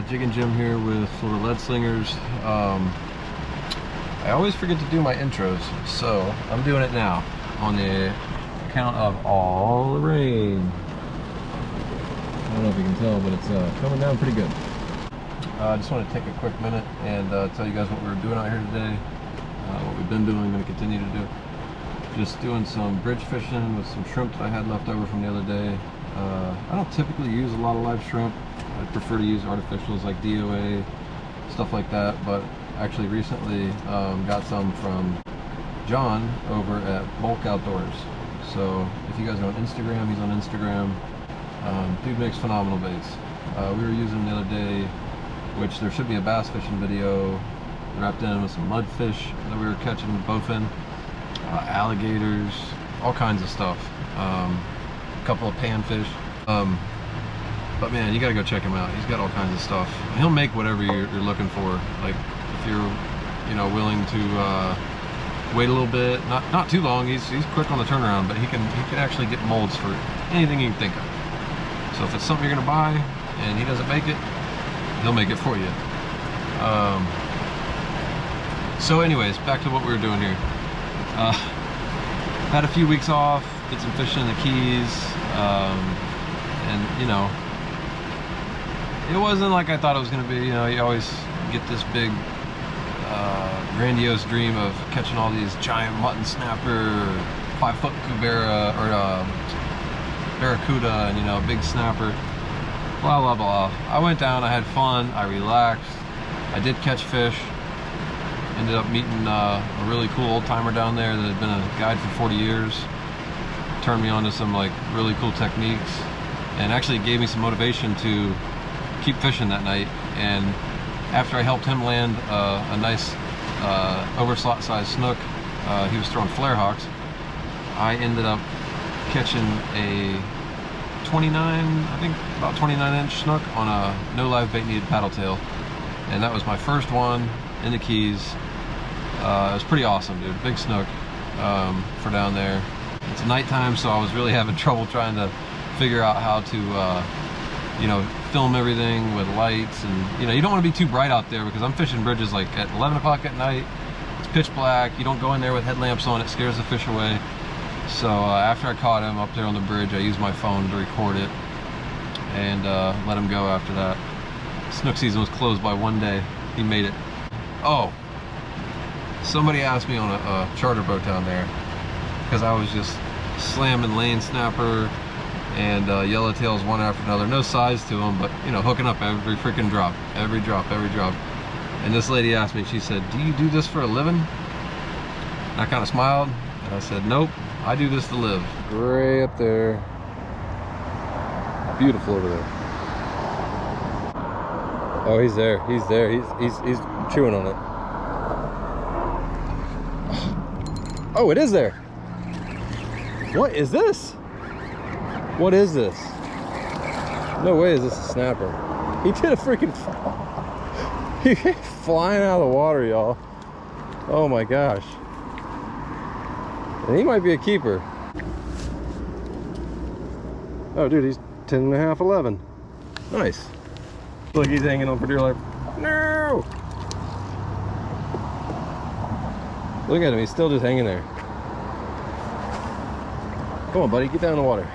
Jigging Jim here with Florida Lead Slingers. I always forget to do my intros, so I'm doing it now on the account of all the rain. I don't know if you can tell, but it's coming down pretty good. I just want to take a quick minute and tell you guys what we're doing out here today, what we've been doing, going to continue to do. Just doing some bridge fishing with some shrimp that I had left over from the other day. I don't typically use a lot of live shrimp. I prefer to use artificials like DOA, stuff like that, but actually recently got some from John over at Bulk Outdoors. So if you guys are on Instagram, he's on Instagram. Dude makes phenomenal baits. We were using them the other day, which there should be a bass fishing video wrapped in with some mudfish that we were catching bowfin, alligators, all kinds of stuff. A couple of panfish. But man, you gotta go check him out. He's got all kinds of stuff. He'll make whatever you're looking for. Like if you're, willing to wait a little bit, not too long. He's quick on the turnaround, but he can actually get molds for anything you can think of. So if it's something you're gonna buy and he doesn't make it, he'll make it for you. So anyways, back to what we were doing here. Had a few weeks off, did some fishing in the Keys, and it wasn't like I thought it was going to be. You always get this big grandiose dream of catching all these giant mutton snapper, 5-foot cubera or barracuda, and big snapper, blah blah blah. I went down, I had fun, I relaxed, I did catch fish. Ended up meeting a really cool old timer down there that had been a guide for 40 years. Turned me on to some really cool techniques, and actually gave me some motivation to keep fishing that night. And after I helped him land a nice overslot sized snook, he was throwing flare hawks. I ended up catching a 29-inch snook on a no live bait needed paddle tail, and that was my first one in the Keys. It was pretty awesome, dude. Big snook for down there. It's nighttime, so I was really having trouble trying to figure out how to film everything with lights, and you don't want to be too bright out there because I'm fishing bridges like at 11 o'clock at night. It's pitch black. You don't go in there with headlamps on, it scares the fish away. So after I caught him up there on the bridge, I used my phone to record it and let him go after that. Snook season was closed by one day. He made it. Oh, somebody asked me on a charter boat down there, because I was just slamming lane snapper and yellowtails one after another, no size to them, but hooking up every freaking drop, every drop. And this lady asked me, she said, "Do you do this for a living?" And I kind of smiled and I said, "Nope, I do this to live." Gray up there, beautiful over there. Oh, he's there, he's chewing on it. Oh, it is there. What is this? What is this? No way is this a snapper. He did a freaking... He came flying out of the water, y'all. Oh my gosh. And he might be a keeper. Oh, dude, he's 10 and a half, 11. Nice. Look, he's hanging on for dear life. No! Look at him, he's still just hanging there. Come on, buddy, get down in the water.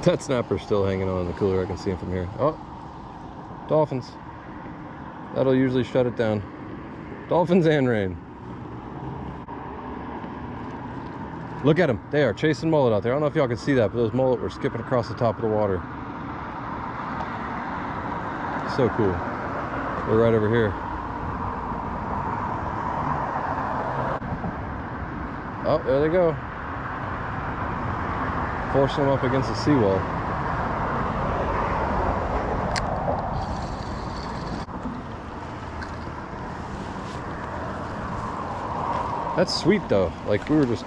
That snapper's still hanging on in the cooler. I can see him from here. Oh, dolphins. That'll usually shut it down. Dolphins and rain. Look at them. They are chasing mullet out there. I don't know if y'all can see that, but those mullet were skipping across the top of the water. So cool. They're right over here. Oh, there they go. Forcing them up against the seawall. That's sweet though. Like, we were just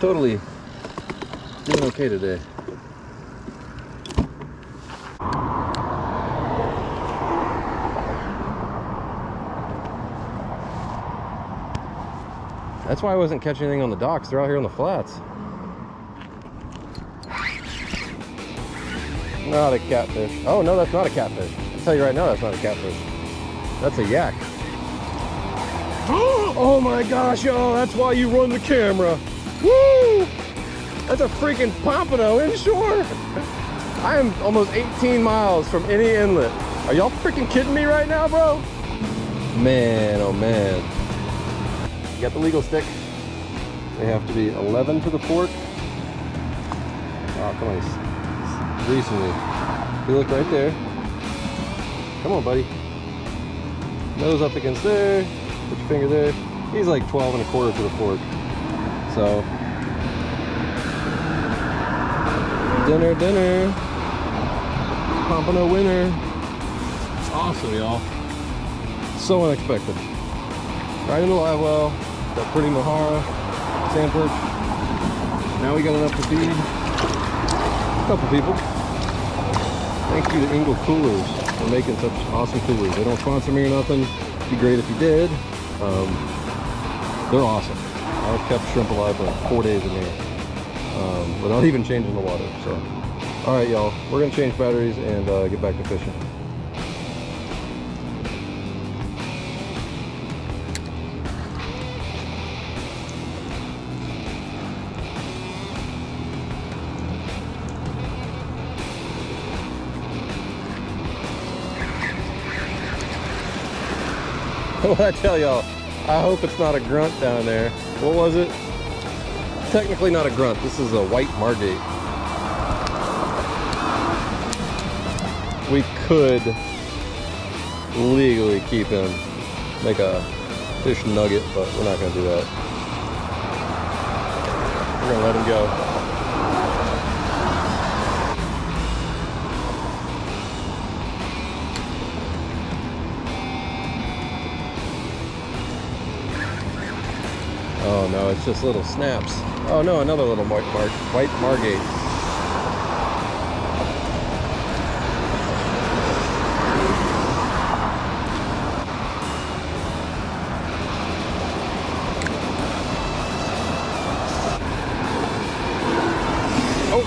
totally doing okay today. That's why I wasn't catching anything on the docks. They're out here on the flats. Not a catfish. Oh no, that's not a catfish. I'll tell you right now, that's not a catfish. That's a yak. Oh my gosh, y'all, that's why you run the camera. Woo! That's a freaking pompano inshore. I am almost 18 miles from any inlet. Are y'all freaking kidding me right now, bro? Man, oh man. You got the legal stick. They have to be 11 to the fork. Oh, come on. Recently. You look right there. Come on, buddy. Nose up against there. Put your finger there. He's like 12 and a quarter to the fork. So, dinner. Pompano winner. Awesome, y'all. So unexpected. Right in the live well. That pretty Mahara sand perch. Now we got enough to feed a couple people. Thank you to Engel Coolers for making such awesome coolers. They don't sponsor me or nothing. It'd be great if you did. They're awesome. I've kept shrimp alive for like 4 days in here without even changing the water. So, all right, y'all, we're gonna change batteries and get back to fishing. What I tell y'all, I hope it's not a grunt down there. What was it? Technically not a grunt. This is a white margate. We could legally keep him, make a fish nugget, but we're not going to do that. We're going to let him go. Oh no, it's just little snaps. Oh no, another little white margate. Oh,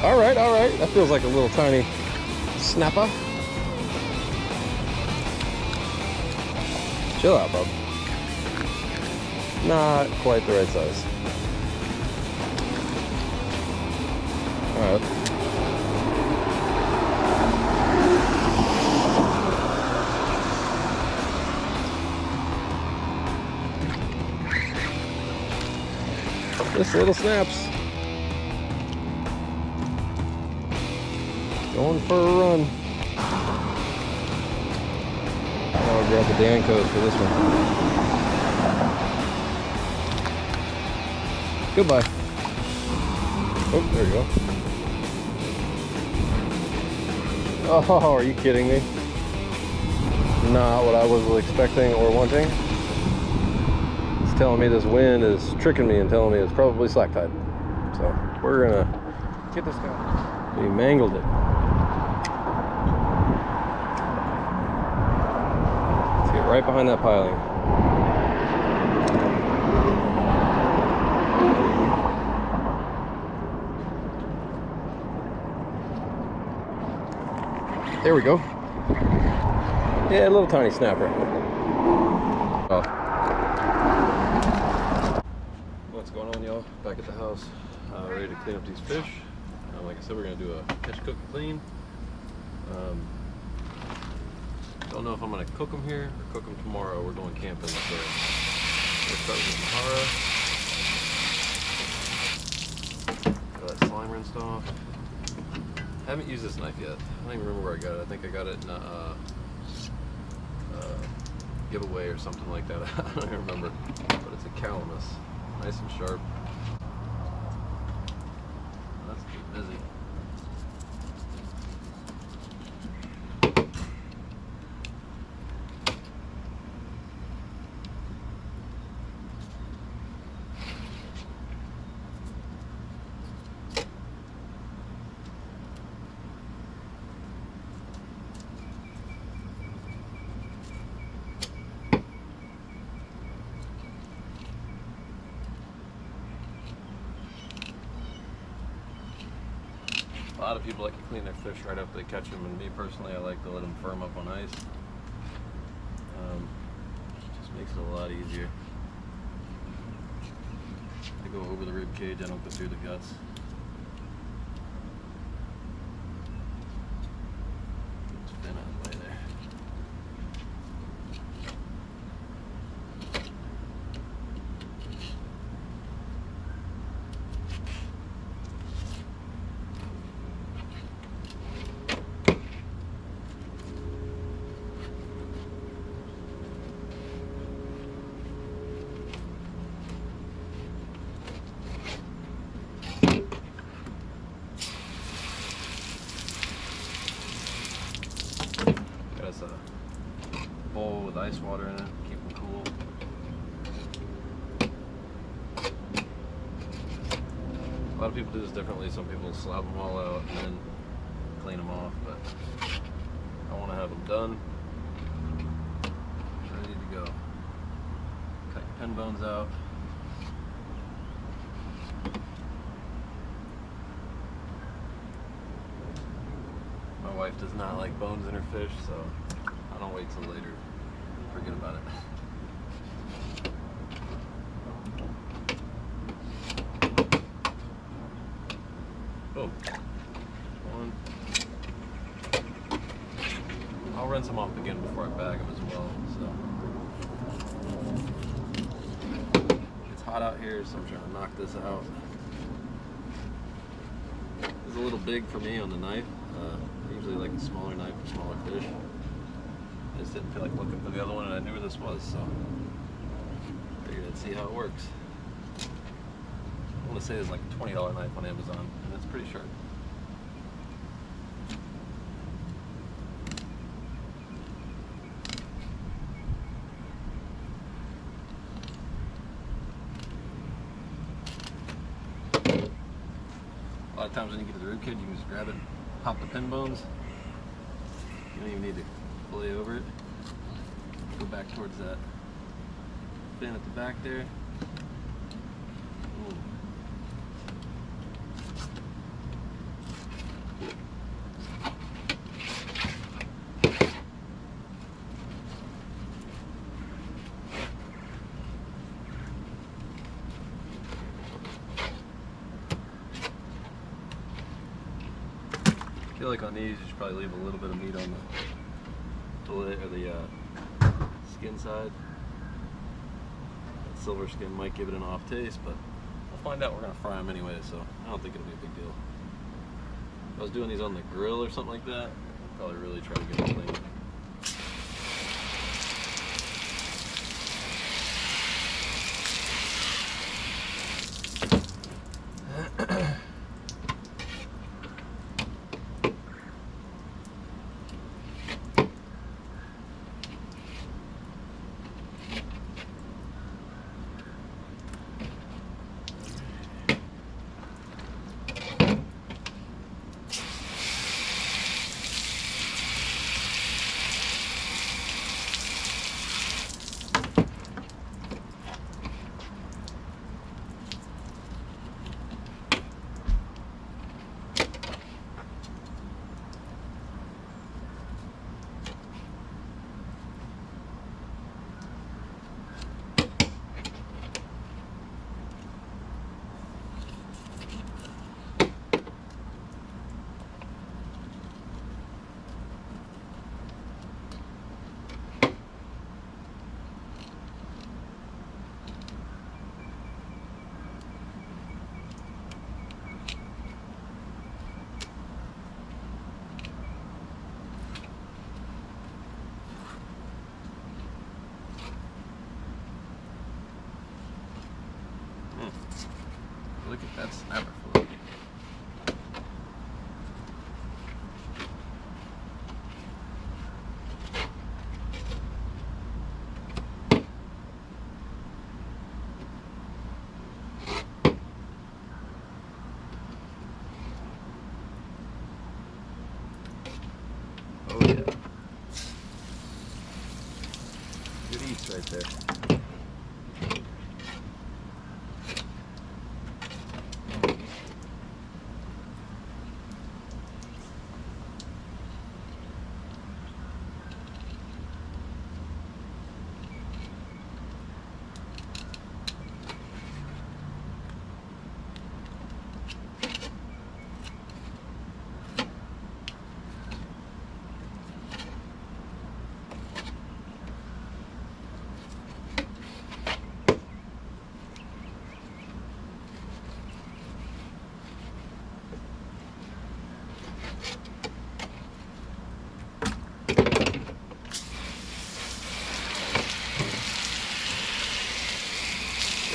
all right. That feels like a little tiny snapper. Chill out, bub. Not quite the right size. All right. Just little snaps. Going for a run. I'll grab the Dan coat for this one. Goodbye. Oh, there you go. Oh, are you kidding me? Not what I was expecting or wanting. It's telling me this wind is tricking me and telling me it's probably slack tide. So we're gonna get this guy. We mangled it. Let's get right behind that piling. There we go. Yeah, a little tiny snapper. Oh. What's going on, y'all? Back at the house, ready to clean up these fish. Like I said, we're gonna do a catch, cook, and clean. Don't know if I'm gonna cook them here or cook them tomorrow. We're going camping, so we'll start with the Mahara. Got that slime rinsed off. I haven't used this knife yet. I don't even remember where I got it. I think I got it in a giveaway or something like that. I don't even remember. But it's a calamus. Nice and sharp. Let's get busy. A lot of people like to clean their fish right after they catch them, and me personally, I like to let them firm up on ice. Just makes it a lot easier. I go over the rib cage, I don't go through the guts. It's fin out of the way there. Got us a bowl with ice water in it, keep them cool. A lot of people do this differently. Some people slab them all out and then clean them off, but I want to have them done, ready to go. Cut your pin bones out. My wife does not like bones in her fish, so I don't wait till later. Forget about it. Boom. One. I'll rinse them off again before I bag them as well. So it's hot out here, so I'm trying to knock this out. It's a little big for me on the knife. I usually like a smaller knife for smaller fish. I just didn't feel like looking for the other one, and I knew where this was, so figured I'd see how it works. I want to say it's like a $20 knife on Amazon, and it's pretty sharp. A lot of times when you get to the rib cage, you can just grab it, pop the pin bones. You don't even need to fillet over it. Go back towards that fin at the back there. Ooh. I feel like on these you should probably leave a little bit of meat on the fillet or the skin side. That silver skin might give it an off taste, but we'll find out. We're gonna fry them anyway, so I don't think it'll be a big deal. If I was doing these on the grill or something like that, I'd probably really try to get them clean.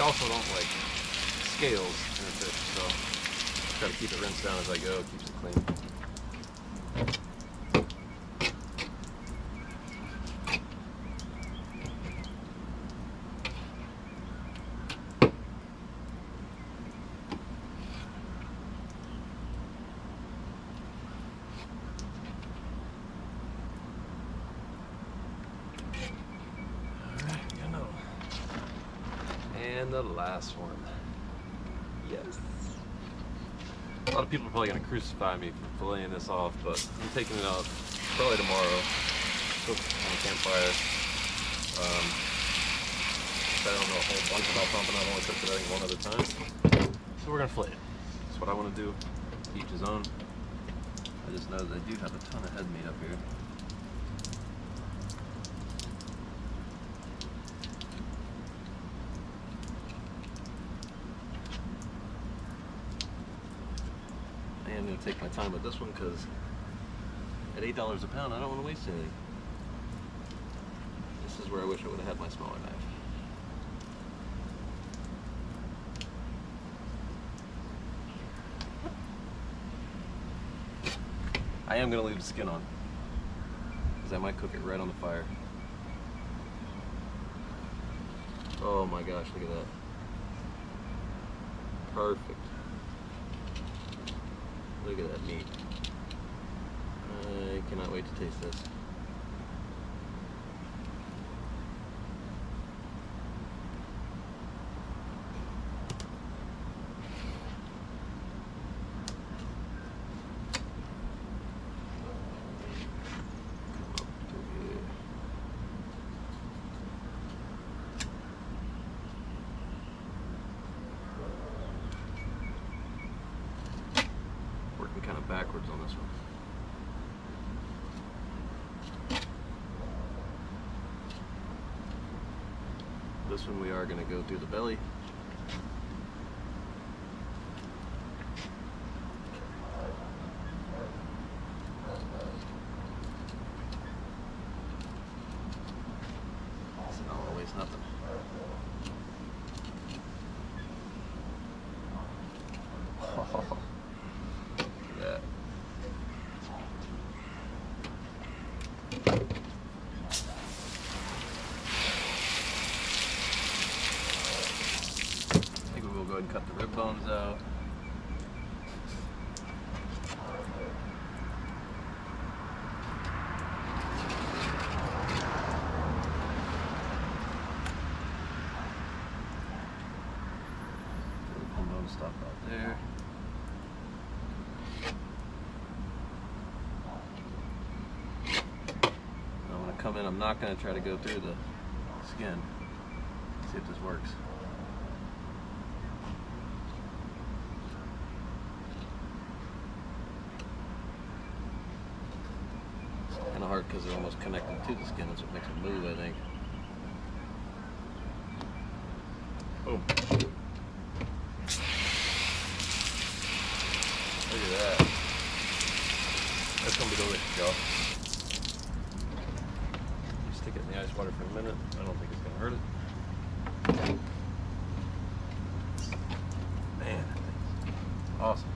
also don't like scales in a fish, so try to keep it rinsed down as I go, keeps it clean. And the last one. Yes. A lot of people are probably going to crucify me for filleting this off, but I'm taking it out probably tomorrow. Cook on a campfire. I don't know a whole bunch about pumping. I've only cooked it I think one other time. So we're going to fillet it. That's what I want to do. Each his own. I just know that they do have a ton of head meat up here. I'm going to take my time with this one because at $8 a pound I don't want to waste anything. This is where I wish I would have had my smaller knife. I am going to leave the skin on because I might cook it right on the fire. Oh my gosh, look at that. Perfect. Look at that meat. I cannot wait to taste this. Kind of backwards on this one. This one we are going to go through the belly. It's not always nothing. Oh. That. I think we will go ahead and cut the rib bones out. The bone stop out there. Come in, I'm not going to try to go through the skin. See if this works. It's kind of hard because they're almost connecting to the skin. That's what makes it move, I think. Boom. Look at that. That's going to be delicious, y'all. Stick it in the ice water for a minute. I don't think it's going to hurt it. Man, that thing's awesome.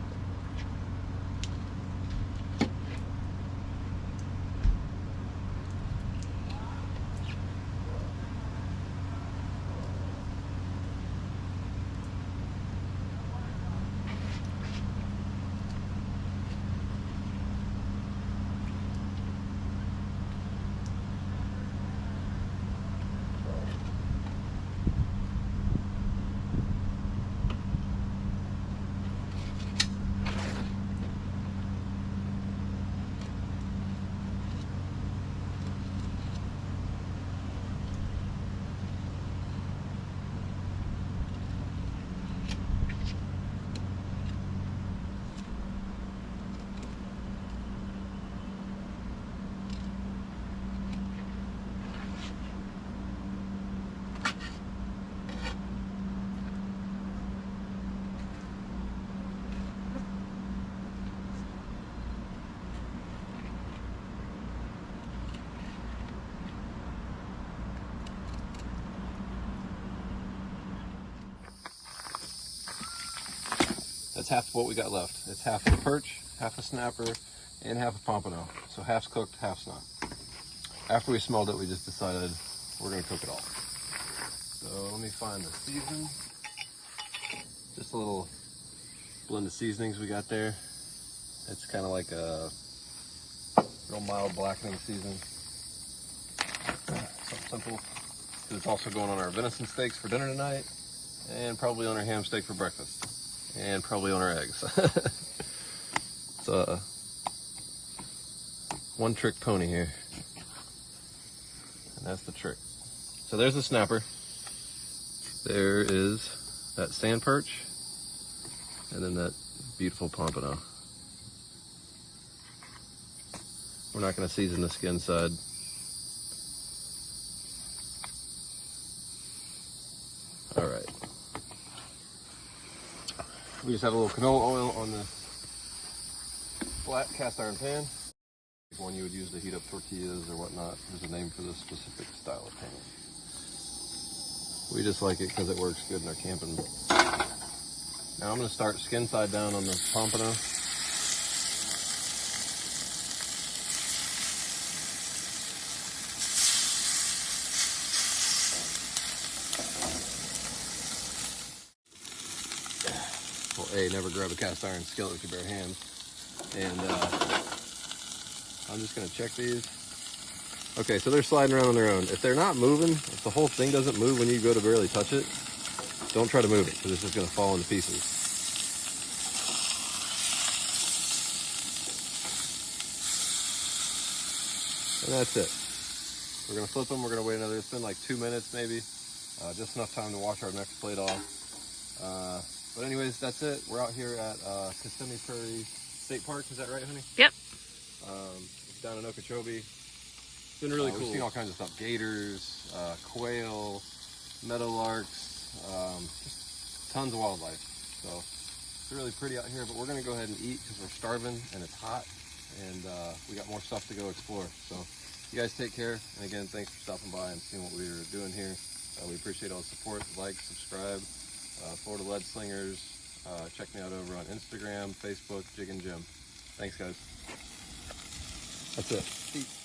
That's half of what we got left. It's half a perch, half a snapper, and half a pompano. So half's cooked, half's not. After we smelled it, we just decided we're gonna cook it all. So let me find the season. Just a little blend of seasonings we got there. It's kind of like a real mild blackening season. Something simple. It's also going on our venison steaks for dinner tonight, and probably on our ham steak for breakfast, and probably on our eggs. It's a one-trick pony here, and that's the trick. So there's the snapper. There is that sand perch, and then that beautiful pompano. We're not going to season the skin side. All right. We just have a little canola oil on the flat cast iron pan. One you would use to heat up tortillas or whatnot. There's a name for this specific style of pan. We just like it because it works good in our camping. Now I'm going to start skin side down on the pompano. Well, A, never grab a cast iron skillet with your bare hands. And I'm just gonna check these. Okay, so they're sliding around on their own. If they're not moving, if the whole thing doesn't move when you go to barely touch it, don't try to move it, because it's just gonna fall into pieces. And that's it. We're gonna flip them, we're gonna wait another, it's been like 2 minutes maybe. Just enough time to wash our next plate off. But anyways, that's it. We're out here at Kissimmee Prairie State Park. Is that right, honey? Yep. It's down in Okeechobee. It's been really cool. We've seen all kinds of stuff. Gators, quail, meadowlarks, just tons of wildlife. So it's really pretty out here, but we're gonna go ahead and eat because we're starving and it's hot, and we got more stuff to go explore. So you guys take care. And again, thanks for stopping by and seeing what we were doing here. We appreciate all the support. Like, subscribe. Florida Lead Slingers. Check me out over on Instagram, Facebook, Jig and Jim. Thanks, guys. That's it. Peace.